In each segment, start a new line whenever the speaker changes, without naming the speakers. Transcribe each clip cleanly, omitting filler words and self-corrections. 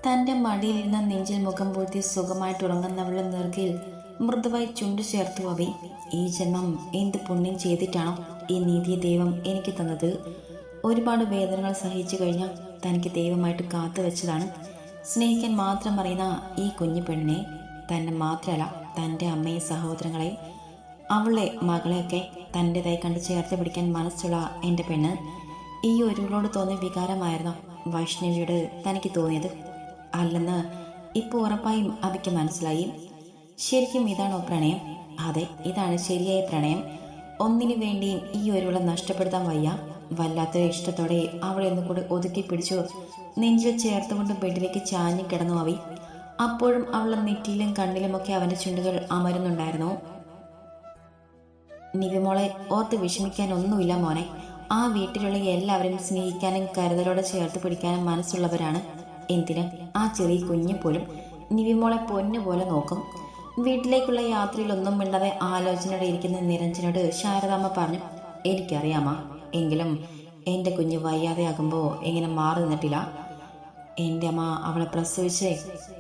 തൻ്റെ മടിയിലിരുന്ന നെഞ്ചിൽ മുഖം പൂഴ്ത്തി സുഖമായിട്ടുറങ്ങുന്നവളുടെ നെറുകയിൽ മൃദുവായി ചുണ്ടു ചേർത്തു അവി. ഈ ജന്മം എന്ത് പുണ്യം ചെയ്തിട്ടാണോ ഈ നീതിയെ ദൈവം എനിക്ക് തന്നത്? ഒരുപാട് വേദനകൾ സഹിച്ചു കഴിഞ്ഞാൽ തനിക്ക് ദൈവമായിട്ട് കാത്തു വെച്ചതാണ്. സ്നേഹിക്കാൻ മാത്രം അറിയുന്ന ഈ കുഞ്ഞു പെണ്ണിനെ, തന്നെ മാത്രമല്ല തൻ്റെ അമ്മയും സഹോദരങ്ങളെയും അവളുടെ മകളെയൊക്കെ തൻ്റെതായി കണ്ട് ചേർത്ത് പിടിക്കാൻ മനസ്സുള്ള എൻ്റെ പെണ്ണ്, ഈ ഒരുവളോട് തോന്നിയ വികാരമായിരുന്നു വൈഷ്ണവിയോട് തനിക്ക് തോന്നിയത് അല്ലെന്ന് ഇപ്പോൾ ഉറപ്പായും അവയ്ക്ക് മനസ്സിലായി. ശരിക്കും ഇതാണോ പ്രണയം? അതെ, ഇതാണ് ശരിയായ പ്രണയം. ഒന്നിനു വേണ്ടിയും ഈ ഒരുവളെ നഷ്ടപ്പെടുത്താൻ വയ്യ. വല്ലാത്തൊരു ഇഷ്ടത്തോടെ അവളെ ഒന്നുകൂടി ഒതുക്കി പിടിച്ചു നെഞ്ചിൽ ചേർത്തുകൊണ്ട് ബെഡിലേക്ക് ചാഞ്ഞു കിടന്നു അവി. അപ്പോഴും അവളുടെ നെറ്റിയിലും കണ്ണിലുമൊക്കെ അവൻ്റെ ചുണ്ടുകൾ അമരുന്നുണ്ടായിരുന്നു. നിവിമോളെ ഓർത്ത് വിഷമിക്കാനൊന്നുമില്ല മോനെ. ആ വീട്ടിലുള്ള എല്ലാവരും സ്നേഹിക്കാനും കരുതലോടെ ചേർത്ത് പിടിക്കാനും മനസ്സുള്ളവരാണ്. എന്തിന് ആ ചെറിയ കുഞ്ഞു പോലും നിവിമോളെ പൊന്നുപോലെ നോക്കും. വീട്ടിലേക്കുള്ള യാത്രയിലൊന്നും മിണ്ടാതെ ആലോചനയോടെ ഇരിക്കുന്ന നിരഞ്ജനോട് ശാരദാമ്മ പറഞ്ഞു, എനിക്കറിയാമാ, എങ്കിലും എൻ്റെ കുഞ്ഞ് വയ്യാതെയാകുമ്പോൾ എങ്ങനെ മാറി നിന്നിട്ടില്ല. എൻ്റെ അമ്മ അവളെ പ്രസവിച്ചേ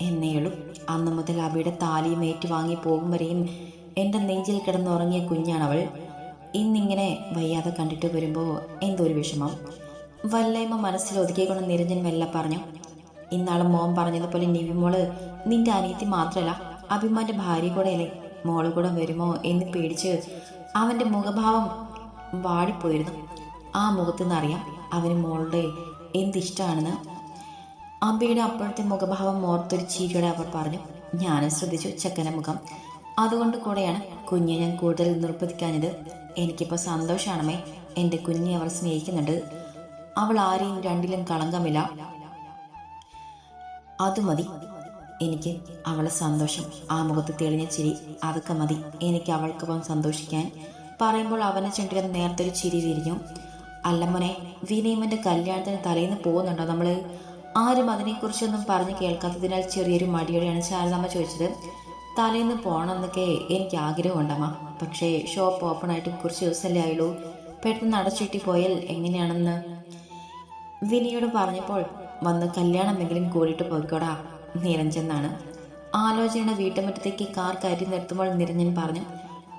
എന്നേയുള്ളൂ. അന്നു മുതൽ അവയുടെ താലിയും ഏറ്റുവാങ്ങി പോകും വരെയും എൻ്റെ നെഞ്ചിൽ കിടന്നുറങ്ങിയ കുഞ്ഞാണവൾ. ഇന്നിങ്ങനെ വയ്യാതെ കണ്ടിട്ട് വരുമ്പോൾ എന്തോ ഒരു വിഷമം. വല്ലയമ്മ മനസ്സിൽ ഒതുക്കിക്കൊണ്ട് നിരഞ്ജൻ മെല്ലെ പറഞ്ഞു, ഇന്നാളും മോൻ പറഞ്ഞതുപോലെ നിവിമോള് നിന്റെ അനിയത്തി മാത്രമല്ല, അഭിമാന്റെ ഭാര്യ കൂടെയല്ലേ. മോള് കൂടെ വരുമോ എന്ന് പേടിച്ച് അവൻ്റെ മുഖഭാവം വാടിപ്പോയിരുന്നു. ആ മുഖത്തു നിന്നറിയാം അവന് മോളുടെ എന്തിഷ്ടമാണെന്ന്. അബിയുടെ അപ്പോഴത്തെ മുഖഭാവം ഓർത്തൊരു ചിരിയോടെ അവർ പറഞ്ഞു. ഞാനും ശ്രദ്ധിച്ചു ചെക്കൻ്റെ മുഖം. അതുകൊണ്ട് കൂടെയാണ് കുഞ്ഞെ ഞാൻ കൂടുതൽ നിർബന്ധിക്കാഞ്ഞത്. എനിക്കിപ്പോൾ സന്തോഷമാണമേ. എൻ്റെ കുഞ്ഞെ അവർ സ്നേഹിക്കുന്നുണ്ട്. അവൾ ആരെയും രണ്ടിലും കളങ്കമില്ല. അത് മതി എനിക്ക്, അവളെ സന്തോഷം. ആ മുഖത്ത് തെളിഞ്ഞ ചിരി, അതൊക്കെ മതി എനിക്ക് അവൾക്കൊപ്പം സന്തോഷിക്കാൻ. പറയുമ്പോൾ അവനെ ചുണ്ടിലും നേർത്തൊരു ചിരി വിരിഞ്ഞു. അല്ല മോനെ, വിനയമൻ്റെ കല്യാണത്തിന് തലേന്ന് പോകുന്നുണ്ടോ നമ്മൾ? ആരും അതിനെക്കുറിച്ചൊന്നും പറഞ്ഞ് കേൾക്കാത്തതിനാൽ ചെറിയൊരു മടിയോടെയാണ് ശാരദാമ്മ ചോദിച്ചത്. തലേന്ന് പോകണമെന്നൊക്കെ എനിക്ക് ആഗ്രഹമുണ്ടമ്മ, പക്ഷേ ഷോപ്പ് ഓപ്പൺ ആയിട്ട് കുറച്ച് ദിവസമല്ലേ ആയുള്ളൂ. പെട്ടെന്ന് അടച്ചിട്ടി പോയാൽ എങ്ങനെയാണെന്ന് വിനിയോട് പറഞ്ഞപ്പോൾ, വന്ന് കല്യാണമെങ്കിലും കൂടിയിട്ട് പോയിക്കോടാ നിരഞ്ജനാണ്. ആലോചനയുടെ വീട്ടുമുറ്റത്തേക്ക് കാർ കയറ്റി നിർത്തുമ്പോൾ നിരഞ്ജൻ പറഞ്ഞു,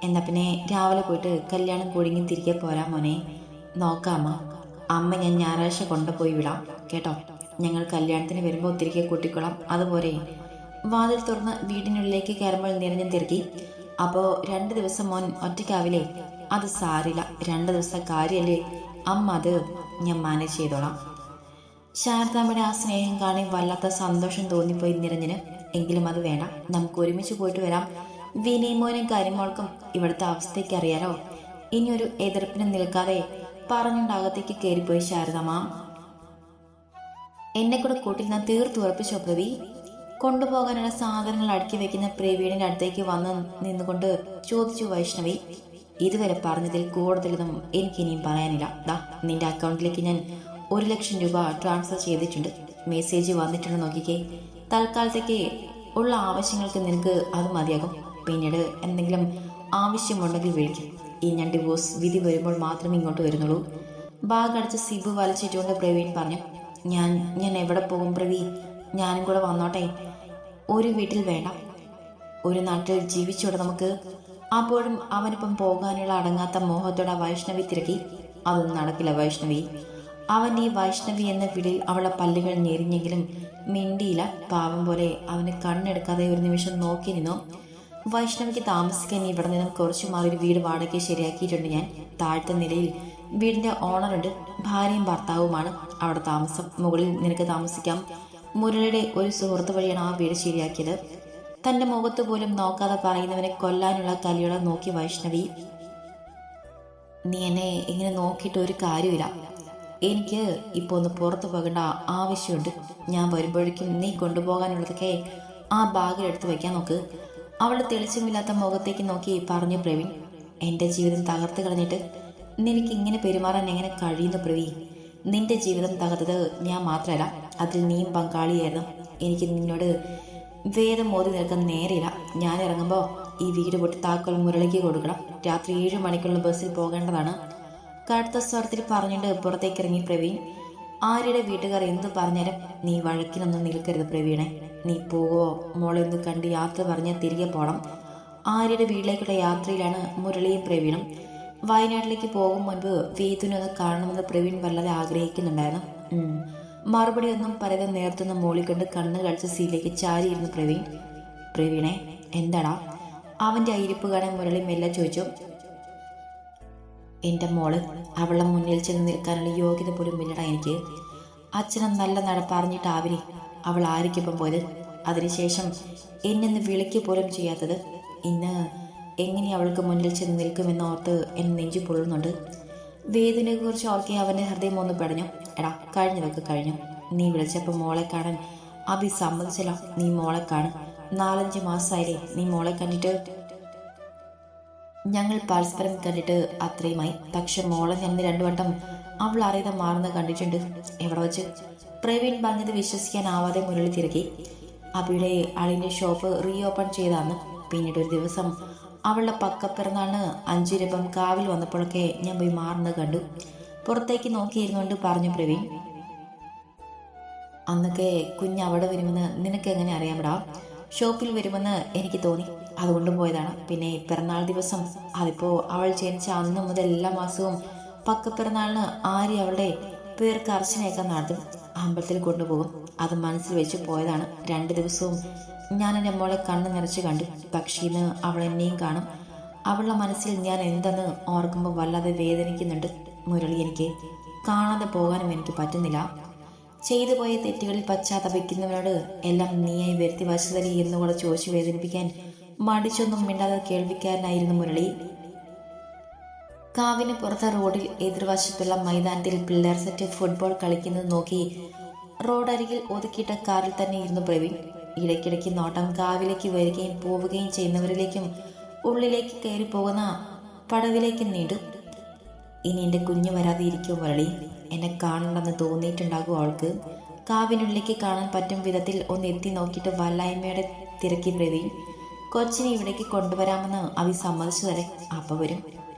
എന്നാ പിന്നെ രാവിലെ പോയിട്ട് കല്യാണം കുടുങ്ങി തിരികെ പോരാ മോനെ. നോക്കാമ്മ, അമ്മ ഞാൻ ഞായറാഴ്ച കൊണ്ടുപോയി വിടാം കേട്ടോ. ഞങ്ങൾ കല്യാണത്തിന് വരുമ്പോൾ തിരികെ കൂട്ടിക്കൊള്ളാം, അതുപോലെ. വാതിൽ തുറന്ന് വീടിനുള്ളിലേക്ക് കയറുമ്പോൾ നിരഞ്ജൻ തിരക്കി, അപ്പോൾ 2 ദിവസം മോൻ ഒറ്റയ്ക്കാവില്ലേ? അത് സാരില്ല, 2 ദിവസം കാര്യമല്ലേ അമ്മ, അത് ഞാൻ മാനേജ് ചെയ്തോളാം. ശാരദാമ്മയുടെ ആ സ്നേഹം കാണി വല്ലാത്ത സന്തോഷം തോന്നിപ്പോയി നിരഞ്ജന്. എങ്കിലും അത് വേണ്ട, നമുക്ക് ഒരുമിച്ച് പോയിട്ട് വരാം. വിനയമോനും കരിമോൾക്കും ഇവിടുത്തെ അവസ്ഥയ്ക്ക് അറിയാലോ. ഇനിയൊരു എതിർപ്പിന് നിൽക്കാതെ പറഞ്ഞുകൊണ്ട് അകത്തേക്ക് കയറിപ്പോയി ശാരദാമ്മ. എന്നെ കൂടെ കൂട്ടിൽ ഞാൻ തീർത്തുറപ്പിച്ചോ പ്രവി? കൊണ്ടുപോകാനുള്ള സാധനങ്ങൾ അടുക്കി വെക്കുന്ന പ്രവീണിന്റെ അടുത്തേക്ക് വന്ന് നിന്നുകൊണ്ട് ചോദിച്ചു വൈഷ്ണവി. ഇതുവരെ പറഞ്ഞതിൽ കൂടുതലൊന്നും എനിക്കിനിയും പറയാനില്ല. ദാ നിന്റെ അക്കൗണ്ടിലേക്ക് ഞാൻ 1 ലക്ഷം രൂപ ട്രാൻസ്ഫർ ചെയ്തിട്ടുണ്ട്. മെസ്സേജ് വന്നിട്ടുണ്ട്, നോക്കിക്കേ. തൽക്കാലത്തേക്ക് ഉള്ള ആവശ്യങ്ങൾക്ക് നിനക്ക് അത് മതിയാകും. പിന്നീട് എന്തെങ്കിലും ആവശ്യമുണ്ടെങ്കിൽ വിളിക്കും. ഈ ഞാൻ ഡിവോഴ്സ് വിധി വരുമ്പോൾ മാത്രമേ ഇങ്ങോട്ട് വരുന്നുള്ളൂ. ബാഗ് അടിച്ച് സിബ് വലിച്ചിട്ടുകൊണ്ട് പ്രവീൺ പറഞ്ഞു. ഞാൻ എവിടെ പോകും പ്രവീ? ഞാനും കൂടെ വന്നോട്ടെ. ഒരു വീട്ടിൽ വേണ്ട, ഒരു നാട്ടിൽ ജീവിച്ചോടെ നമുക്ക്. അപ്പോഴും അവനിപ്പം പോകാനുള്ള അടങ്ങാത്ത മോഹത്തോടെ വൈഷ്ണവി തിരക്കി. അതൊന്നും നടക്കില്ല വൈഷ്ണവി. അവൻ്റെ ഈ വൈഷ്ണവി എന്ന വിളിയിൽ അവളുടെ പല്ലുകൾ ഞെരിഞ്ഞെങ്കിലും മിണ്ടിയില്ല. പാവം പോലെ അവന് കണ്ണെടുക്കാതെ ഒരു നിമിഷം നോക്കി നിന്നു. വൈഷ്ണവിക്ക് താമസിക്കാൻ ഇവിടെ നിന്നും കുറച്ചു മാറി ഒരു വീട് വാടകയ്ക്ക് ശരിയാക്കിയിട്ടുണ്ട് ഞാൻ. താഴത്തെ നിലയിൽ വീടിൻ്റെ ഓണറുണ്ട്, ഭാര്യയും ഭർത്താവുമാണ് അവിടെ താമസം. മുകളിൽ നിനക്ക് താമസിക്കാം. മുരളിയുടെ ഒരു സുഹൃത്ത് വഴിയാണ് ആ വീട് ശരിയാക്കിയത്. തൻ്റെ മുഖത്ത് പോലും നോക്കാതെ പറയുന്നവനെ കൊല്ലാനുള്ള കലിയോടെ നോക്കി വൈഷ്ണവി. നീ എന്നെ ഇങ്ങനെ നോക്കിയിട്ട് ഒരു കാര്യമില്ല. എനിക്ക് ഇപ്പോൾ ഒന്ന് പുറത്തു പോകേണ്ട ആവശ്യമുണ്ട്. ഞാൻ വരുമ്പോഴേക്കും നീ കൊണ്ടുപോകാനുള്ളതൊക്കെ ആ ബാഗിലെടുത്ത് വയ്ക്കാൻ നോക്ക്. അവളുടെ തെളിച്ചമില്ലാത്ത മുഖത്തേക്ക് നോക്കി പറഞ്ഞു പ്രവീൺ. എൻ്റെ ജീവിതം തകർത്ത് കളഞ്ഞിട്ട് നിനക്ക് ഇങ്ങനെ പെരുമാറാൻ എങ്ങനെ കഴിയുന്നു പ്രവീ? നിന്റെ ജീവിതം തകർത്തത് ഞാൻ മാത്രമല്ല, അതിൽ നീയും പങ്കാളിയായിരുന്നു. എനിക്ക് നിന്നോട് വേദം മോദി നിൽക്കാൻ നേരെയില്ല. ഞാൻ ഇറങ്ങുമ്പോൾ ഈ വീട് പൊട്ടി താക്കോൽ മുരളിക്ക് കൊടുക്കണം. രാത്രി 7 മണിക്കുള്ള ബസ്സിൽ പോകേണ്ടതാണ്. കടുത്ത സ്വരത്തിൽ പറഞ്ഞുകൊണ്ട് പുറത്തേക്ക് ഇറങ്ങി പ്രവീൺ. ആര്യയുടെ വീട്ടുകാർ എന്ത് പറഞ്ഞാലും നീ വഴക്കിനൊന്നും നിൽക്കരുത് പ്രവീണെ. നീ പോവോ മോളെ ഒന്ന് കണ്ട് യാത്ര പറഞ്ഞ് തിരികെ പോകണം. ആര്യയുടെ വീട്ടിലേക്കുള്ള യാത്രയിലാണ് മുരളിയും പ്രവീണും. വയനാട്ടിലേക്ക് പോകും മുൻപ് വേദുവിനൊന്ന് കാണണമെന്ന് പ്രവീൺ വല്ലാതെ ആഗ്രഹിക്കുന്നുണ്ടായിരുന്നു. മറുപടി ഒന്നും പറയാതെ നേരത്തൊന്ന് മോളിക്കൊണ്ട് കണ്ണ് കളിച്ച സീലേക്ക് ചാരിയിരുന്നു പ്രവീൺ. പ്രവീണെ എന്താടാ? അവന്റെ അയിരിപ്പ് കാണാൻ മുരളി മെല്ലെ ചോദിച്ചു. എൻ്റെ മോള് അവളെ മുന്നിൽ ചെന്ന് നിൽക്കാനുള്ള യോഗ്യത പോലും ഇല്ലടാ എനിക്ക്. അച്ഛനും നല്ല നടപ്പറിഞ്ഞിട്ടാവില്ലേ അവൾ ആരിക്കൊപ്പം പോയത്. അതിനുശേഷം എന്നെന്ന് വിളിക്കുക പോലും ചെയ്യാത്തത്. ഇന്ന് എങ്ങനെ അവൾക്ക് മുന്നിൽ ചെന്ന് നിൽക്കുമെന്ന് ഓർത്ത് എന്നെ നെഞ്ചു പൊള്ളുന്നുണ്ട്. വേദിനെ കുറിച്ച് ഓർക്കി അവൻ്റെ ഹൃദയം ഒന്ന് പടഞ്ഞു. എടാ കഴിഞ്ഞതൊക്കെ കഴിഞ്ഞു. നീ വിളിച്ചപ്പോൾ മോളെ കാണാൻ അഭി സമ്മതിച്ചല്ലോ. നീ മോളെ കാണും. 4-5 മാസമായില്ലേ നീ മോളെ കണ്ടിട്ട്? ഞങ്ങൾ പരസ്പരം കണ്ടിട്ട് അത്രയുമായി. പക്ഷെ മോളെ ഞാൻ 2 വട്ടം അവൾ അറിയാതെ മാറുന്ന കണ്ടിട്ടുണ്ട്. എവിടെ വെച്ച്? പ്രവീൺ പറഞ്ഞത് വിശ്വസിക്കാനാവാതെ മുരളി തിരക്കി. അബിയുടെ അളിൻ്റെ ഷോപ്പ് റീഓപ്പൺ ചെയ്താന്ന്. പിന്നീട് ഒരു ദിവസം അവളുടെ പക്കപ്പിറന്നാളിന് 5 രൂപം കാവിൽ വന്നപ്പോഴൊക്കെ ഞാൻ പോയി മാറുന്നത് കണ്ടു. പുറത്തേക്ക് നോക്കിയിരുന്നുകൊണ്ട് പറഞ്ഞു പ്രവീൺ. അന്നൊക്കെ കുഞ്ഞ് അവിടെ വരുമെന്ന് നിനക്ക് എങ്ങനെ അറിയാമടാ? ഷോപ്പിൽ വരുമെന്ന് എനിക്ക് തോന്നി, അതുകൊണ്ട് പോയതാണ്. പിന്നെ പിറന്നാൾ ദിവസം, അതിപ്പോൾ അവൾ ജനിച്ച അന്ന് മുതൽ എല്ലാ മാസവും പക്കപ്പിറന്നാളിന് ആര്യ അവളുടെ പേർക്ക് അർച്ചനയൊക്കെ നടത്തും. അമ്പലത്തിൽ കൊണ്ടുപോകും. അത് മനസ്സിൽ വെച്ച് പോയതാണ്. 2 ദിവസവും ഞാൻ എൻ്റെ മോളെ കണ്ണ് നിറച്ച് കണ്ടു. പക്ഷേ ഇന്ന് അവൾ എന്നെയും കാണും. അവളുടെ മനസ്സിൽ ഞാൻ എന്തെന്ന് ഓർക്കുമ്പോൾ വല്ലാതെ വേദനിക്കുന്നുണ്ട് മുരളി. എനിക്ക് കാണാതെ പോകാനും എനിക്ക് പറ്റുന്നില്ല. ചെയ്തു പോയ തെറ്റുകളിൽ പശ്ചാത്തപിക്കുന്നവരോട് എല്ലാം നീയായി വരുത്തി വശതലി എന്നുകൂടെ ചോദിച്ചു വേദനിപ്പിക്കാൻ മടിച്ചൊന്നും മിണ്ടാതെ കേൾവിക്കാരനായിരുന്നു മുരളി. കാവിന് പുറത്തെ റോഡിൽ എതിർവശത്തുള്ള മൈതാനത്തിൽ പിള്ളേർ സെറ്റ് ഫുട്ബോൾ കളിക്കുന്നത് നോക്കി റോഡരികിൽ ഒതുക്കിയിട്ട കാറിൽ തന്നെ ഇരുന്നു പ്രവീൺ. ഇടയ്ക്കിടയ്ക്ക് നോട്ടം കാവിലേക്ക് വരികയും പോവുകയും ചെയ്യുന്നവരിലേക്കും ഉള്ളിലേക്ക് കയറി പോകുന്ന പടവിലേക്കും നീണ്ടു. ഇനി എൻ്റെ കുഞ്ഞു വരാതെ ഇരിക്കുമോ മുരളി? എന്നെ കാണണ്ടെന്ന് തോന്നിയിട്ടുണ്ടാകും അവൾക്ക്. കാവിനുള്ളിലേക്ക് കാണാൻ പറ്റും വിധത്തിൽ ഒന്ന് എത്തി നോക്കിയിട്ട് വല്ലായ്മയുടെ തിരക്കി പ്രവീൺ. കൊച്ചിനെ ഇവിടേക്ക് കൊണ്ടുവരാമെന്ന് അവി സമ്മതിച്ചു തരേ, അപ്പം വരും.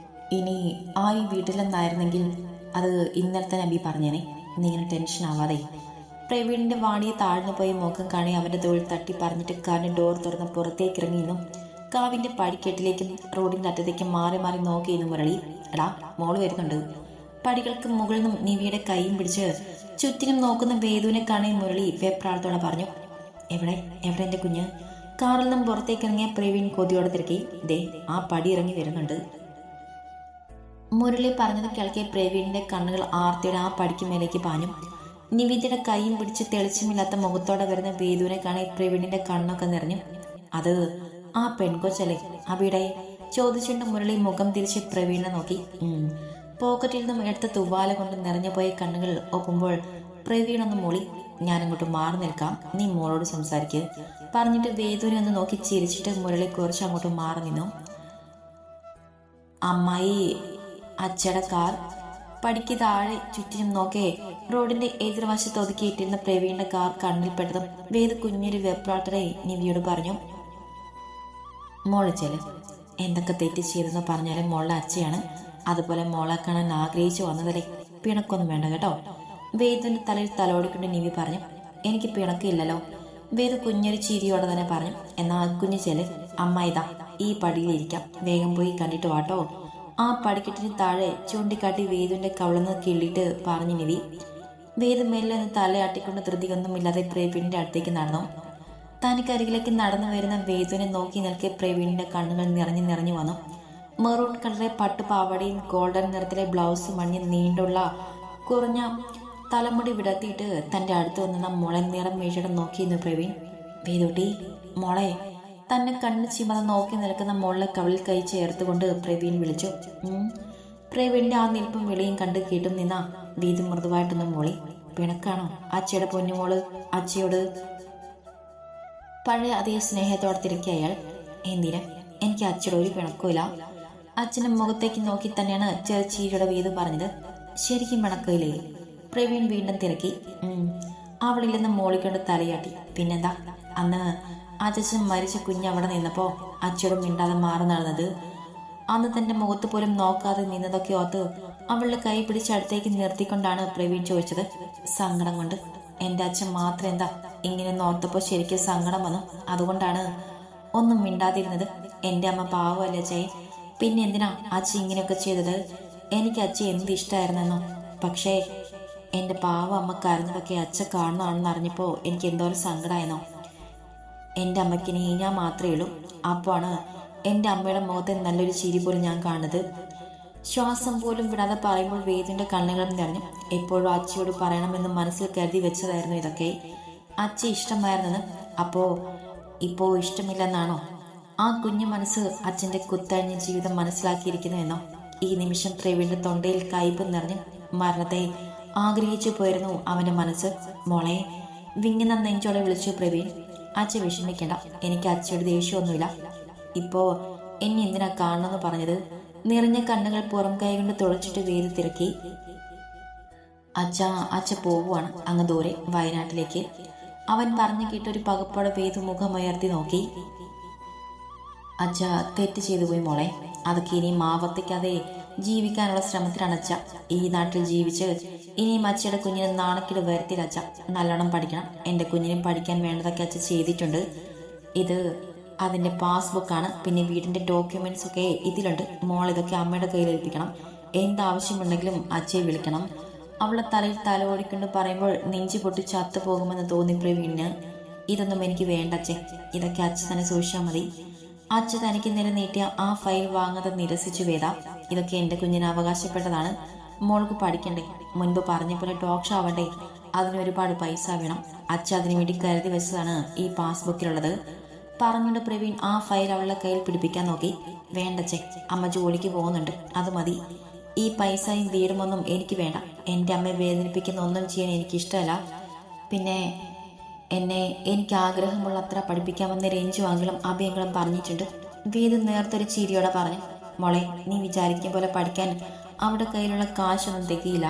ഇനി ആ ഈ വീട്ടിലെന്നായിരുന്നെങ്കിൽ അത് ഇന്നലെ തന്നെ അബി പറഞ്ഞേനെ. നീ ഇങ്ങനെ ടെൻഷൻ ആവാതെ. പ്രവീണിൻ്റെ വാണിയെ താഴ്ന്നു പോയി മുഖം കാണി അവൻ്റെ തോളിൽ തട്ടി പറഞ്ഞിട്ട് കാറിൻ്റെ ഡോർ തുറന്ന് പുറത്തേക്ക് ഇറങ്ങിയിരുന്നു. കാവിൻ്റെ പടിക്കെട്ടിലേക്കും റോഡിൻ്റെ അറ്റത്തേക്കും മാറി മാറി നോക്കിയിരുന്നു മുരളി. എടാ മോള് വരുന്നുണ്ട്. പടികൾക്ക് മുകളിൽ നിന്നും നിവിയുടെ കൈയും പിടിച്ച് ചുറ്റിനും നോക്കുന്ന വേദുവിനെ കാണി മുരളി വെപ്രാളത്തോടെ പറഞ്ഞു. എവിടെ എവിടെ എൻ്റെ കുഞ്ഞ്? കാറിൽ നിന്നും പുറത്തേക്ക് ഇറങ്ങിയ പ്രവീൺ കൊതിയോടെ തിരക്കി. ദേ ആ പടി ഇറങ്ങി വരുന്നുണ്ട്. മുരളി പറഞ്ഞത് കേൾക്കിയ പ്രവീണിന്റെ കണ്ണുകൾ ആർത്തിയുടെ ആ പടിക്ക് മേലേക്ക് പാഞ്ഞു. നിവിതയുടെ കൈയും പിടിച്ച് തെളിച്ചമില്ലാത്ത മുഖത്തോടെ വരുന്ന വേദുവിനെ കാണി പ്രവീണിന്റെ കണ്ണൊക്കെ നിറഞ്ഞു. അത് ആ പെൺകൊച്ചല്ലേ അവിടെ? ചോദിച്ചുകൊണ്ട് മുരളി മുഖം തിരിച്ച് പ്രവീണിനെ നോക്കി. പോക്കറ്റിൽ നിന്നും എടുത്ത തുവാല കൊണ്ട് നിറഞ്ഞു പോയ കണ്ണുകൾ ഒപ്പുമ്പോൾ പ്രവീണൊന്ന് മൂളി. ഞാനങ്ങോട്ട് മാറി നിൽക്കാം, നീ മോളോട് സംസാരിക്കുക പറഞ്ഞിട്ട് വേദുവിനെ ഒന്ന് നോക്കി ചിരിച്ചിട്ട് മുരളി കുറച്ച് അങ്ങോട്ട് മാറി നിന്നു. അമ്മായി അച്ചയുടെ കാർ. പടിക്ക് താഴെ ചുറ്റിനും നോക്കേ റോഡിന്റെ എതിർവശത്ത് ഒതുക്കിയിട്ടിരുന്ന പ്രവീണിന്റെ കാർ കണ്ണിൽപ്പെട്ടതും വേദു കുഞ്ഞൊരു വെപ്രാട്ടറെ നിവിയോട് പറഞ്ഞു. മോളെ ചെല്. എന്തൊക്കെ തെറ്റ് ചെയ്തെന്ന് പറഞ്ഞാലും മോളുടെ അച്ഛയാണ്. അതുപോലെ മോളെ കാണാൻ ആഗ്രഹിച്ചു വന്നതല്ലേ. പിണക്കൊന്നും വേണ്ട കേട്ടോ. വേദുവിന്റെ തലയിൽ തലോടിക്കൊണ്ട് നിവി പറഞ്ഞു. എനിക്ക് പിണക്കില്ലല്ലോ. വേദു കുഞ്ഞൊരു ചിരിയോടെ തന്നെ പറഞ്ഞു. എന്നാ കുഞ്ഞു ചെല്. അമ്മ ഇതാ ഈ പടിയിലിരിക്കാം, വേഗം പോയി കണ്ടിട്ട് വാട്ടോ. ആ പടിക്കെട്ടിന് താഴെ ചൂണ്ടിക്കാട്ടി വേദുവിന്റെ കവളന്ന് കിള്ളിയിട്ട് പറഞ്ഞു നിവി. വേദു മെല്ലെ ഒന്ന് തലയാട്ടിക്കൊണ്ട് ധൃതിയൊന്നുമില്ലാതെ പ്രവീണിന്റെ അടുത്തേക്ക് നടന്നു. തനിക്കരികിലേക്ക് നടന്നു വരുന്ന വേദുവിനെ നോക്കി നിൽക്കെ പ്രവീണിന്റെ കണ്ണുകൾ നിറഞ്ഞു നിറഞ്ഞു വന്നു. മെറൂൺ കളറിലെ പട്ടുപാവാടയും ഗോൾഡൻ നിറത്തിലെ ബ്ലൗസും അണിഞ്ഞ് നീണ്ടുള്ള കുറഞ്ഞ തലമുടി വിടർത്തിയിട്ട് തൻ്റെ അടുത്ത് വന്ന മോളെ നിറം വീഴ്ചയുടെ നോക്കിയിരുന്നു പ്രവീൺ. വേദുട്ടി മോളെ. തന്നെ കണ്ണ് ചിമന്ന് നോക്കി നിൽക്കുന്ന മോളെ കവിളിൽ കൈ ചേർത്തുകൊണ്ട് പ്രവീൺ വിളിച്ചു. പ്രവീണിന്റെ ആ നിൽപ്പും വിളിയും കണ്ട് കേട്ടും നിന്ന വേദു മൃദുവായിട്ടൊന്നും മോളി. പിണക്കാണോ അച്ചയുടെ പൊന്നുമോള് അച്ചയോട്? പഴയ അതേ സ്നേഹത്തോടെ തിരക്കി അയാൾ. എന്തിനാ? എനിക്ക് അച്ചയുടെ ഒരു പിണക്കമില്ല. അച്ഛൻ്റെ മുഖത്തേക്ക് നോക്കി തന്നെയാണ് ചെറുച്ചീരിയുടെ വേദു പറഞ്ഞത്. ശരിക്കും പിണക്കമില്ലേ? പ്രവീൺ വീണ്ടും തിരക്കി. അവളില്ലെന്ന് മോളിക്കൊണ്ട് തലയാട്ടി. പിന്നെന്താ, അന്ന് അച്ഛൻ മരിച്ച കുഞ്ഞ് അവിടെ നിന്നപ്പോൾ അച്ചയോട് മിണ്ടാതെ മാറി നടന്നത് അന്ന് തന്റെ മുഖത്ത് പോലും നോക്കാതെ നിന്നതൊക്കെ ഓർത്ത് അവളുടെ കൈ പിടിച്ച് അടുത്തേക്ക് നിർത്തിക്കൊണ്ടാണ് പ്രവീൺ ചോദിച്ചത്. സങ്കടം കൊണ്ട്. എൻ്റെ അച്ഛൻ മാത്രം എന്താ ഇങ്ങനെ ഓർത്തപ്പോൾ ശരിക്കും സങ്കടം വന്നു. അതുകൊണ്ടാണ് ഒന്നും മിണ്ടാതിരുന്നത്. എൻ്റെ അമ്മ പാവമല്ല അച്ഛയെ. പിന്നെ എന്തിനാ അച്ഛൻ ഇങ്ങനെയൊക്കെ ചെയ്തത്? എനിക്ക് അച്ഛൻ എന്ത് ഇഷ്ടമായിരുന്നെന്നോ. പക്ഷേ എൻ്റെ പാവ അമ്മ കരഞ്ഞതൊക്കെ അച്ഛൻ കാണുന്നതാണെന്ന് അറിഞ്ഞപ്പോൾ എനിക്ക് എന്തോരം സങ്കടമായെന്നോ. എൻ്റെ അമ്മയ്ക്കിനി ഞാൻ മാത്രമേ ഉള്ളൂ. അപ്പോഴാണ് എൻ്റെ അമ്മയുടെ മുഖത്തെ നല്ലൊരു ചിരി പോലും ഞാൻ കാണുന്നത്. ശ്വാസം പോലും വിടാതെ പറയുമ്പോൾ വേദിൻ്റെ കണ്ണുകൾ നിറഞ്ഞു. എപ്പോഴും അച്ഛയോട് പറയണമെന്ന് മനസ്സിൽ കരുതി വെച്ചതായിരുന്നു ഇതൊക്കെ. അച്ഛ ഇഷ്ടമായിരുന്നെന്ന് ഇപ്പോൾ ഇഷ്ടമില്ലെന്നാണോ? ആ കുഞ്ഞു മനസ്സ് അച്ഛൻ്റെ കുത്തഴിഞ്ഞ ജീവിതം മനസ്സിലാക്കിയിരിക്കുന്നു എന്നോ? ഈ നിമിഷം പ്രവീണിന്റെ തൊണ്ടയിൽ കയ്പ് നിറഞ്ഞു. മരണത്തെ ആഗ്രഹിച്ചു പോയിരുന്നു അവൻ്റെ മനസ്സ്. മോളെ, വിങ്ങുന്ന നെഞ്ചോടെ വിളിച്ചു പ്രവീൺ. അച്ഛ വിഷമിക്കേണ്ട, എനിക്ക് അച്ഛയുടെ ദേഷ്യമൊന്നുമില്ല. ഇപ്പോൾ എന്നെ എന്തിനാ കാണണമെന്ന് പറഞ്ഞത്? നിറഞ്ഞ കണ്ണുകൾ പുറം കൈ കൊണ്ട് തുളച്ചിട്ട് വേദി തിരക്കി. അച്ഛ പോവുകയാണ് അങ്ങ് ദൂരെ വയനാട്ടിലേക്ക്. അവൻ പറഞ്ഞു കേട്ടൊരു പകപ്പോടെ വേദു മുഖമുയർത്തി നോക്കി. അച്ഛ തെറ്റ് ചെയ്തു പോയി മോളെ. അതൊക്കെ ഇനിയും ആവർത്തിക്കാതെ ജീവിക്കാനുള്ള ശ്രമത്തിലാണ് അച്ഛ. ഈ നാട്ടിൽ ജീവിച്ച് ഇനിയും അച്ഛയുടെ കുഞ്ഞിനെ നാണക്കേട് വരുത്തില്ല അച്ഛ. നല്ലോണം പഠിക്കണം. എൻ്റെ കുഞ്ഞിനെ പഠിക്കാൻ വേണ്ടതൊക്കെ അച്ഛ ചെയ്തിട്ടുണ്ട്. ഇത് അതിൻ്റെ പാസ്ബുക്കാണ്. പിന്നെ വീടിൻ്റെ ഡോക്യുമെൻറ്റ്സ് ഒക്കെ ഇതിലുണ്ട്. മോൾ ഇതൊക്കെ അമ്മയുടെ കയ്യിൽ ഏൽപ്പിക്കണം. എന്താവശ്യമുണ്ടെങ്കിലും അച്ഛയെ വിളിക്കണം. അവളെ തലയിൽ തല ഓടിക്കൊണ്ട് പറയുമ്പോൾ നെഞ്ചി പൊട്ടി ചത്തു പോകുമെന്ന് തോന്നി പ്രവീണിന്. ഇതൊന്നും എനിക്ക് വേണ്ട അച്ഛൻ. ഇതൊക്കെ അച്ഛ തന്നെ സൂക്ഷിച്ചാൽ മതി. അച്ഛ തനിക്ക് നേരെ നീട്ടിയ ആ ഫയൽ വാങ്ങാതെ നിരസിച്ചു വേദ. ഇതൊക്കെ എൻ്റെ കുഞ്ഞിന് അവകാശപ്പെട്ടതാണ്. മോൾക്ക് പഠിക്കണ്ടേ? മുൻപ് പറഞ്ഞ പോലെ ഡോക്ടർ ആവണ്ടേ? അതിന് ഒരുപാട് പൈസ വേണം. അച്ഛ അതിനു വേണ്ടി കരുതി വെച്ചതാണ് ഈ പാസ്ബുക്കിലുള്ളത്. പറഞ്ഞുകൊണ്ട് പ്രവീൺ ആ ഫയൽ അവളുടെ കയ്യിൽ പിടിപ്പിക്കാൻ നോക്കി. വേണ്ടച്ചേ, അമ്മ ജോലിക്ക് പോകുന്നുണ്ട്, അത് മതി. ഈ പൈസയും വീടുമൊന്നും എനിക്ക് വേണ്ട. എൻ്റെ അമ്മയെ വേദനിപ്പിക്കുന്ന ഒന്നും ചെയ്യാൻ എനിക്കിഷ്ടമല്ല. പിന്നെ എനിക്ക് ആഗ്രഹമുള്ള അത്ര പഠിപ്പിക്കാമെന്ന് രഞ്ജുവാങ്കിലും അഭയങ്ങളും പറഞ്ഞിട്ടുണ്ട്. വേദ നേർത്തൊരു ചിരിയോടെ പറഞ്ഞു. മോളെ, നീ വിചാരിക്കും പോലെ പഠിക്കാൻ അവിടെ കയ്യിലുള്ള കാശൊന്നും തികയില്ല.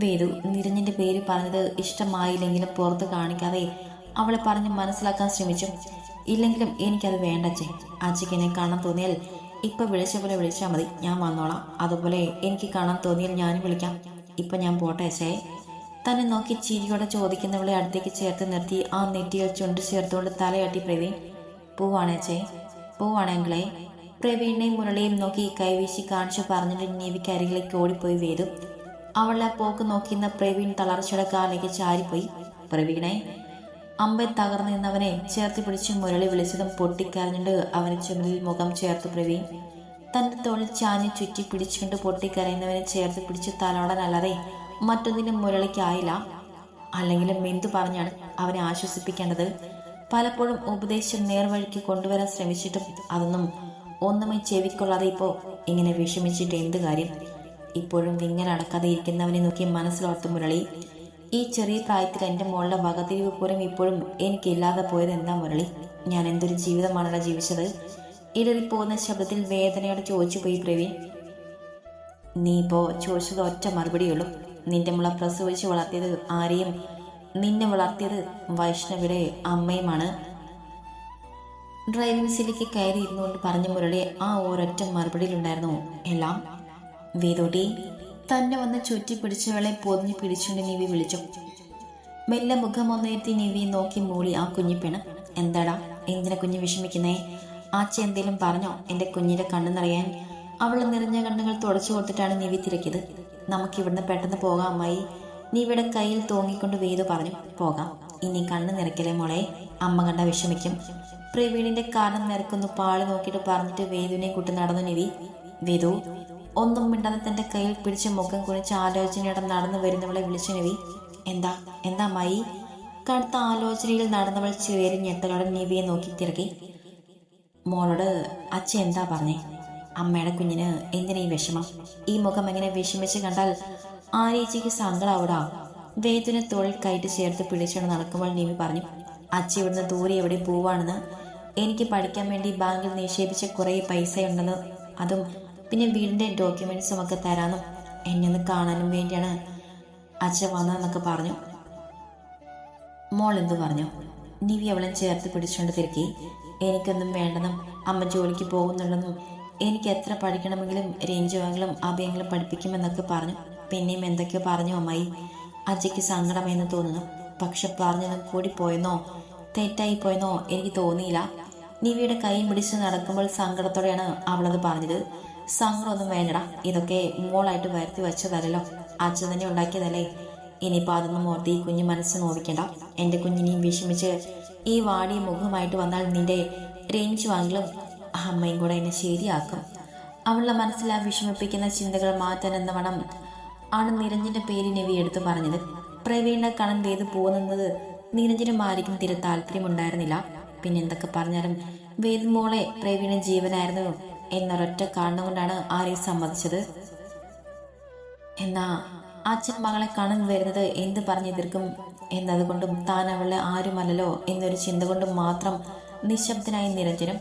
വേദു നിരഞ്ജന്റെ പേര് പറഞ്ഞത് ഇഷ്ടമായില്ലെങ്കിലും പുറത്ത് കാണിക്കാതെ അവളെ പറഞ്ഞ് മനസ്സിലാക്കാൻ ശ്രമിച്ചു. ഇല്ലെങ്കിലും എനിക്കത് വേണ്ടച്ചേ. അച്ഛക്ക് എന്നെ കാണാൻ തോന്നിയാൽ ഇപ്പം വിളിച്ച പോലെ വിളിച്ചാൽ മതി, ഞാൻ വന്നോളാം. അതുപോലെ എനിക്ക് കാണാൻ തോന്നിയാൽ ഞാനും വിളിക്കാം. ഇപ്പം ഞാൻ പോട്ടെ അച്ഛേ. തന്നെ നോക്കി ചിരിയോടെ ചോദിക്കുന്നവളെ അടുത്തേക്ക് ചേർത്ത് നിർത്തി ആ നെറ്റിയിൽ ചുണ്ട് ചേർത്തുകൊണ്ട് തലയാട്ടി പ്രവീൺ. പോവാണേച്ചേ, പോവാണെങ്കിലേ. പ്രവീണിനെയും മുരളിയും നോക്കി കൈവീശി കാണിച്ചു പറഞ്ഞിട്ട് നീവിക്ക് അരികിലേക്ക് ഓടിപ്പോയി വേദു. അവളെ പോക്ക് നോക്കിയിരുന്ന പ്രവീൺ തളർച്ചയുടെ കാലിലേക്ക് ചാരിപ്പോയി. പ്രവീണെ. അമ്പെ തകർന്നു നിന്നവനെ ചേർത്ത് പിടിച്ച് മുരളി വിളിച്ചതും പൊട്ടിക്കരഞ്ഞിട്ട് അവന് ചുമലിൽ മുഖം ചേർത്ത് പ്രവീൺ. തന്റെ തോളിൽ ചാഞ്ഞ് ചുറ്റി പിടിച്ചുകൊണ്ട് പൊട്ടിക്കരയുന്നവനെ ചേർത്ത് പിടിച്ച് തലോടാനല്ലാതെ മറ്റൊന്നിനും മുരളിക്കായില്ല. അല്ലെങ്കിലും എന്തു പറഞ്ഞാണ് അവനെ ആശ്വസിപ്പിക്കേണ്ടത്? പലപ്പോഴും ഉപദേശം നേർവഴിക്ക് കൊണ്ടുവരാൻ ശ്രമിച്ചിട്ടും അതൊന്നും ഒന്നുമേ ചെവിക്കൊള്ളാതെ ഇപ്പോൾ ഇങ്ങനെ വിഷമിച്ചിട്ട് എന്ത് കാര്യം? ഇപ്പോഴും വിങ്ങലടക്കാതെ ഇരിക്കുന്നവനെ നോക്കി മനസ്സിലോർത്ത് മുരളി. ഈ ചെറിയ പ്രായത്തിൽ എൻ്റെ മോളുടെ വകതിരിവ് പോലും ഇപ്പോഴും എനിക്കില്ലാതെ പോയത് എന്താ മുരളി? ഞാൻ എന്തൊരു ജീവിതമാണല്ലോ ജീവിച്ചത്? ഇടറിപ്പോകുന്ന ശബ്ദത്തിൽ വേദനയോടെ ചോദിച്ചു പോയി പ്രവീൺ. നീ ഇപ്പോൾ ചോദിച്ചത് ഒറ്റ മറുപടിയുള്ളൂ. നിന്റെ മുള പ്രസവിച്ച് വളർത്തിയത് ആരെയും, നിന്നെ വളർത്തിയത് വൈഷ്ണവിയുടെ അമ്മയുമാണ്. ഡ്രൈവിംഗ് സീറ്റിലേക്ക് കയറി ഇരുന്നുകൊണ്ട് പറഞ്ഞ മുരളി ആ ഒരൊറ്റ മറുപടിയിലുണ്ടായിരുന്നു എല്ലാം. വേദോട്ടി തന്നെ വന്ന് ചുറ്റി പിടിച്ചവളെ പൊതിഞ്ഞു പിടിച്ചുകൊണ്ട് നിവി വിളിച്ചു. മെല്ലെ മുഖമൊന്നുയർത്തി നിവിയെ നോക്കി മൂളി ആ കുഞ്ഞിപ്പെണ്. എന്താടാ, എന്തിനാ കുഞ്ഞ് വിഷമിക്കുന്നേ? ആച്ച എന്തേലും പറഞ്ഞോ എൻ്റെ കുഞ്ഞിൻ്റെ കണ്ണു നിറയാൻ? അവൾ നിറഞ്ഞ കണ്ണുകൾ തുടച്ചു കൊടുത്തിട്ടാണ് നിവി തിരക്കിയത്. നമുക്കിവിടുന്ന് പെട്ടെന്ന് പോകാം അമ്മായി. നിവിയുടെ കയ്യിൽ തോങ്ങിക്കൊണ്ട് വേദു പറഞ്ഞു. പോകാം, ഇനി കണ്ണ് നിറയ്ക്കലേ മോളെ, അമ്മ കണ്ട വിഷമിക്കും. പ്രവീണിന്റെ കാരണം നിരക്കൊന്ന് പാളി നോക്കിയിട്ട് പറഞ്ഞിട്ട് വേദുവിനെ കൂട്ടി നടന്നു നിവി. വേദു ഒന്നും മിണ്ടാതെ തന്റെ കയ്യിൽ പിടിച്ച് മുഖം കുറിച്ച് ആലോചനയോടെ നടന്നു വരുന്നവളെ വിളിച്ചു നിവി. എന്താ അമ്മായി? കടുത്ത ആലോചനയിൽ നടന്നവൾ ചെറിയ ഞെട്ടലോടെ നിവിയെ നോക്കി തിരക്കി. മോളോട് അച്ഛൻ എന്താ പറഞ്ഞേ? അമ്മയുടെ കുഞ്ഞിന് എന്തിനാ ഈ വിഷമം? ഈ മുഖം എങ്ങനെ വിഷമിച്ച് കണ്ടാൽ ആരേച്ചിക്ക് സങ്കടാവൂടാ. വേദുവിനെ തോളിൽ കയറ്റി ചേർത്ത് പിടിച്ചുകൊണ്ട് നടക്കുമ്പോൾ നിവി പറഞ്ഞു. അച്ഛ ഇവിടുന്ന് ദൂരെ എവിടെ പോവാണെന്ന്. എനിക്ക് പഠിക്കാൻ വേണ്ടി ബാങ്കിൽ നിക്ഷേപിച്ച കുറേ പൈസയുണ്ടെന്ന്, അതും പിന്നെ വീടിൻ്റെ ഡോക്യുമെൻറ്റ്സും ഒക്കെ തരാനും എന്നെ ഒന്ന് കാണാനും വേണ്ടിയാണ് അച്ഛൻ വന്നതെന്നൊക്കെ പറഞ്ഞു. മോൾ എന്തു പറഞ്ഞു? നിവി അവളെ ചേർത്ത് പിടിച്ചുകൊണ്ട് തിരക്കി. എനിക്കൊന്നും വേണ്ടെന്നും അമ്മ ജോലിക്ക് പോകുന്നുണ്ടെന്നും എനിക്ക് എത്ര പഠിക്കണമെങ്കിലും രഞ്ജുവെങ്കിലും അഭയങ്ങളും പഠിപ്പിക്കുമെന്നൊക്കെ പറഞ്ഞു. പിന്നെയും എന്തൊക്കെയോ പറഞ്ഞു അമ്മായി. അജയ്ക്ക് സങ്കടമെന്ന് തോന്നുന്നു. പക്ഷെ പറഞ്ഞതും കൂടി പോയെന്നോ തെറ്റായി പോയെന്നോ എനിക്ക് തോന്നിയില്ല. നിവിയുടെ കൈ പിടിച്ച് നടക്കുമ്പോൾ സങ്കടത്തോടെയാണ് അവളത് പറഞ്ഞത്. സങ്കടമൊന്നും വേണ്ടടാ, ഇതൊക്കെ മോളായിട്ട് വരുത്തി വെച്ചതല്ലോ, അച്ഛൻ തന്നെ ഉണ്ടാക്കിയതല്ലേ. ഇനിയിപ്പോൾ അതൊന്നും ഓർത്ത് ഈ കുഞ്ഞു മനസ്സ് നോവിക്കണ്ട. എൻ്റെ കുഞ്ഞിനെയും വിഷമിച്ച് ഈ വാടിയ മുഖമായിട്ട് വന്നാൽ നിന്റെ രഞ്ജു വാങ്ങിലും അമ്മയും കൂടെ എന്നെ ശരിയാക്കും. അവളുടെ മനസ്സിൽ ആ വിഷമിപ്പിക്കുന്ന ചിന്തകൾ മാറ്റാൻ എന്ന വണ്ണം ആണ് നിരഞ്ജന്റെ പേര് നിവി എടുത്തു പറഞ്ഞത്. പ്രവീണിന്റെ കണം വേദ് പോകുന്നത് നിരഞ്ജനും ആയിരിക്കും തീരെ താല്പര്യമുണ്ടായിരുന്നില്ല. പിന്നെ എന്തൊക്കെ പറഞ്ഞാലും വേദ് മോളെ പ്രവീണ ജീവനായിരുന്നു എന്നൊരൊറ്റ കാരണം കൊണ്ടാണ് ആരെയും സമ്മതിച്ചത്. എന്നാ അച്ഛൻ മകളെ കാണാൻ വരുന്നത് എന്ത് പറഞ്ഞെതിർക്കും എന്നതുകൊണ്ടും താൻ അവളെ ആരുമല്ലല്ലോ എന്നൊരു ചിന്ത കൊണ്ടും മാത്രം നിശബ്ദനായി നിരഞ്ജനം.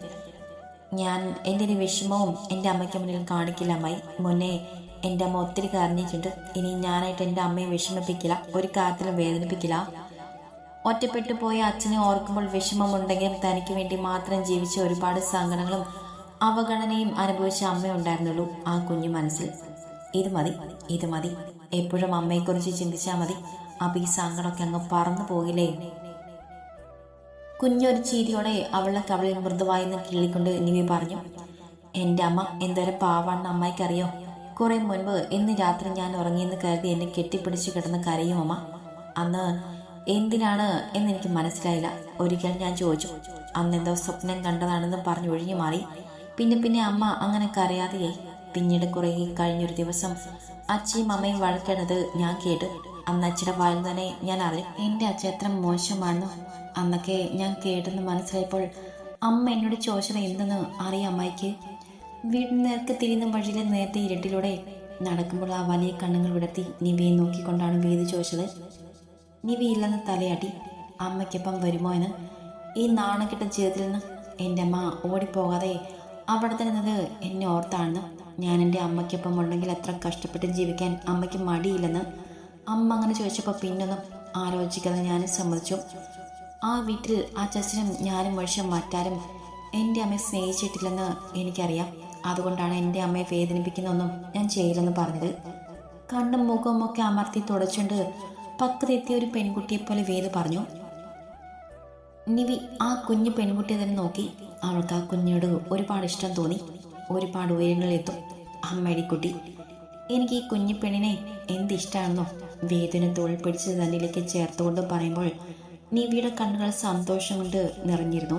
ഞാൻ എൻ്റെ ഒരു വിഷമവും എൻ്റെ അമ്മയ്ക്ക് മുന്നിൽ കാണിക്കില്ല അമ്മായി. മുന്നേ എൻ്റെ അമ്മ ഒത്തിരി കരഞ്ഞിട്ടുണ്ട്. ഇനി ഞാനായിട്ട് എൻ്റെ അമ്മയെ വിഷമിപ്പിക്കില്ല, ഒരു കാര്യത്തിലും വേദനിപ്പിക്കില്ല. ഒറ്റപ്പെട്ടു പോയ അച്ഛനെ ഓർക്കുമ്പോൾ വിഷമമുണ്ടെങ്കിലും തനിക്ക് വേണ്ടി മാത്രം ജീവിച്ച ഒരുപാട് സങ്കടങ്ങളും അവഗണനയും അനുഭവിച്ച അമ്മയുണ്ടായിരുന്നുള്ളൂ ആ കുഞ്ഞു മനസ്സിൽ. ഇത് മതി, ഇത് മതി, എപ്പോഴും അമ്മയെക്കുറിച്ച് ചിന്തിച്ചാൽ മതി. അപ്പം ഈ സങ്കടമൊക്കെ അങ്ങ് പറന്നു പോകില്ലേ. കുഞ്ഞൊരു ചിരിയോടെ അവളുടെ കവളിൽ മൃദുവായെന്ന് കിള്ളിക്കൊണ്ട് നിവി പറഞ്ഞു. എൻ്റെ അമ്മ എന്തോരം പാവാണെന്ന് അമ്മയ്ക്കറിയോ. കുറെ മുൻപ് ഇന്ന് രാത്രി ഞാൻ ഉറങ്ങിയെന്ന് കരുതി എന്നെ കെട്ടിപ്പിടിച്ച് കിടന്ന് കരയും അമ്മ. അന്ന് എന്തിനാണ് എന്നെനിക്ക് മനസ്സിലായില്ല. ഒരിക്കൽ ഞാൻ ചോദിച്ചു, അന്നെന്തോ സ്വപ്നം കണ്ടതാണെന്ന് പറഞ്ഞ് ഒഴിഞ്ഞു മാറി. പിന്നെ അമ്മ അങ്ങനെ കരയാതെയായി. പിന്നീട് കുറെ കഴിഞ്ഞൊരു ദിവസം അച്ഛയും അമ്മയും വഴക്കിടുന്നത് ഞാൻ കേട്ടു. അന്ന് അച്ഛയുടെ വായിൽ തന്നെ ഞാൻ അറിയും എൻ്റെ അച്ഛൻ എത്ര മോശമാണെന്നോ. അന്നൊക്കെ ഞാൻ കേട്ടെന്ന് മനസ്സിലായപ്പോൾ അമ്മ എന്നോട് ചോദിച്ചത് എന്തെന്ന് അറിയാം അമ്മയ്ക്ക്. വീടിന് നേർക്ക് തിരിയുന്ന വഴിയിലെ നേരത്തെ ഇരുട്ടിലൂടെ നടക്കുമ്പോൾ ആ വലിയ കണ്ണുകൾ വിടർത്തി നിവിയെ നോക്കിക്കൊണ്ടാണ് വീതി ചോദിച്ചത്. നിവി ഇല്ലെന്ന് തലയാട്ടി. അമ്മയ്ക്കൊപ്പം വരുമോ എന്ന്. ഈ നാണക്കെട്ട ജീവിതത്തിൽ നിന്ന് എൻ്റെ അമ്മ ഓടിപ്പോകാതെ അവിടെ തന്നെ നിന്നത് എന്നെ ഓർത്താണെന്ന്. ഞാൻ എൻ്റെ അമ്മയ്ക്കൊപ്പം ഉണ്ടെങ്കിൽ എത്ര കഷ്ടപ്പെട്ട് ജീവിക്കാൻ അമ്മയ്ക്ക് മടിയില്ലെന്ന് അമ്മ അങ്ങനെ ചോദിച്ചപ്പോൾ പിന്നൊന്നും ആലോചിക്കാതെ ഞാനും സമ്മതിച്ചു. ആ വീട്ടിൽ ആ ചച്ചനും ഞാനും ഒഴിച്ച് മറ്റാരും എൻ്റെ അമ്മയെ സ്നേഹിച്ചിട്ടില്ലെന്ന് എനിക്കറിയാം. അതുകൊണ്ടാണ് എൻ്റെ അമ്മയെ വേദനിപ്പിക്കുന്നൊന്നും ഞാൻ ചെയ്യില്ലെന്ന് പറഞ്ഞത്. കണ്ണും മുഖവും ഒക്കെ അമർത്തി തുടച്ചുകൊണ്ട് പക്വതെത്തിയ ഒരു പെൺകുട്ടിയെപ്പോലെ വേദ പറഞ്ഞു. നിവി ആ കുഞ്ഞു പെൺകുട്ടിയെ തന്നെ നോക്കി. അവൾക്ക് ആ കുഞ്ഞിനോട് ഒരുപാട് ഇഷ്ടം തോന്നി. ഒരുപാട് ഉയരങ്ങളിലെത്തും അമ്മടിക്കുട്ടി. എനിക്ക് ഈ കുഞ്ഞു പെണ്ണിനെ എന്തിഷ്ടമാണെന്നോ. വേദന തോൾ പിടിച്ച് തന്നിലേക്ക് ചേർത്തുകൊണ്ട് പറയുമ്പോൾ നിവിയുടെ കണ്ണുകൾ സന്തോഷം കൊണ്ട് നിറഞ്ഞിരുന്നു.